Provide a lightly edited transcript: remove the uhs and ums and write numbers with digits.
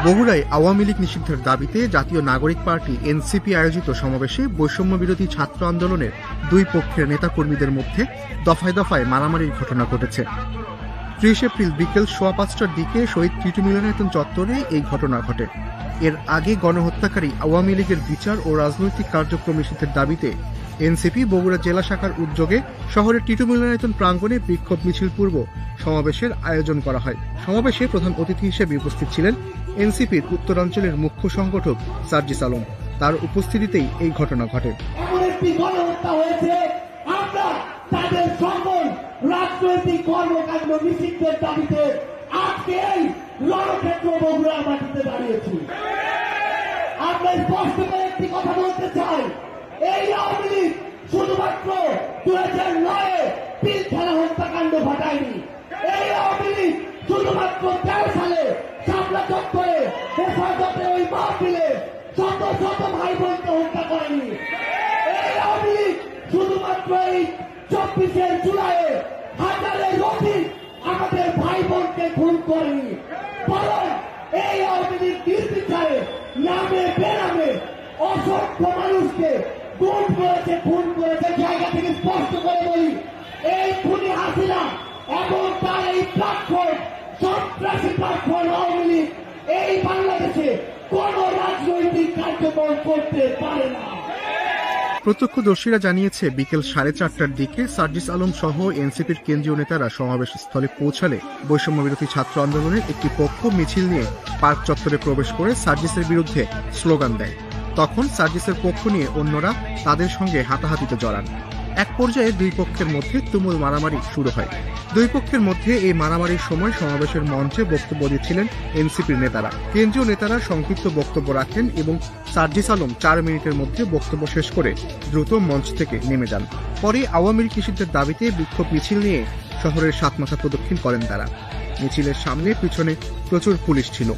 বগুড়ায় আওয়ামী লীগ নিষিদ্ধের দাবিতে জাতীয় নাগরিক পার্টি এনসিপি আয়োজিত সমাবেশে বৈষম্য বিরোধী ছাত্র আন্দোলনের দুই পক্ষের নেতাকর্মীদের মধ্যে দফায় দফায় মারামারির ঘটনা ঘটেছে। ৩০ এপ্রিল বিকেল ৫:১৫টার দিকে শহীদ টিটু মিলনায়তন চত্বরে এই ঘটনা ঘটে। এর আগে গণহত্যাকারী আওয়ামী লীগের বিচার ও রাজনৈতিক কার্যক্রম নিষিদ্ধের দাবিতে এনসিপি বগুড়া জেলা শাখার উদ্যোগে শহরের টিটু মিলনায়তন প্রাঙ্গণে বিক্ষোভ মিছিল পূর্ব সমাবেশের আয়োজন করা হয়। সমাবেশে প্রধান অতিথি হিসেবে উপস্থিত ছিলেন এনসিপির উত্তরাঞ্চলের মুখ্য সংগঠক সার্জিস আলম। তার উপস্থিতিতেই এই ঘটনা ঘটে। রাজনৈতিক কর্মকাণ্ড নিষিদ্ধের দাবিতে আজকে এই রণক্ষেত্র বগুড়ার মাটিতে দাঁড়িয়েছি। আমরা স্পষ্ট করে একটি কথা বলতে চাই, এই আওয়ামী লীগ শুধুমাত্র 2009-এ পিলখানা হত্যাকাণ্ড ঘটায়নি। এই আওয়ামী লীগ শুধুমাত্র 13 সালে শাপলা চত্বরে হেফাজতে ওই মাহফিলে শত শত ভাই বোনকে হত্যা করেনি। এই আওয়ামী লীগ শুধুমাত্র এই 24শে জুলাইয়ে হাজারের অধিক আমাদের ভাই বোনকে খুন করেনি, বরং এই আওয়ামী লীগ নির্বিচারে নামে বেনামে অসংখ্য মানুষকে খুন করেছে। জায়গা থেকে স্পষ্ট করে বলি, এই খুনি হাসিনা এবং তার এই প্ল্যাটফর্ম সন্ত্রাসী প্ল্যাটফর্ম আওয়ামী লীগ এই বাংলাদেশে কোন রাজনৈতিক কার্যক্রম করতে পারে না। প্রত্যক্ষদর্শীরা জানিয়েছে, বিকেল 4:30টার দিকে সার্জিস আলম সহ এনসিপির কেন্দ্রীয় নেতারা সমাবেশ স্থলে পৌঁছালে বৈষম্য বিরোধী ছাত্র আন্দোলনের একটি পক্ষ মিছিল নিয়ে পার্ক চত্বরে প্রবেশ করে সার্জিসের বিরুদ্ধে স্লোগান দেয়। তখন সার্জিসের পক্ষ নিয়ে অন্যরা তাদের সঙ্গে হাতাহাতিতে জড়ান। এক পর্যায়ে দুই পক্ষের মধ্যে তুমুল মারামারি শুরু হয়। দুই পক্ষের মধ্যে এই মারামারির সময় সমাবেশের মঞ্চে বক্তব্য দিচ্ছিলেন এনসিপির নেতারা। কেন্দ্রীয় নেতারা সংক্ষিপ্ত বক্তব্য রাখেন এবং সার্জিস আলম 4 মিনিটের মধ্যে বক্তব্য শেষ করে দ্রুত মঞ্চ থেকে নেমে যান। পরে আওয়ামী লীগ নিষিদ্ধের দাবিতে বিক্ষোভ মিছিল নিয়ে শহরের 7 মাথা প্রদক্ষিণ করেন তারা। মিছিলের সামনে পিছনে প্রচুর পুলিশ ছিল।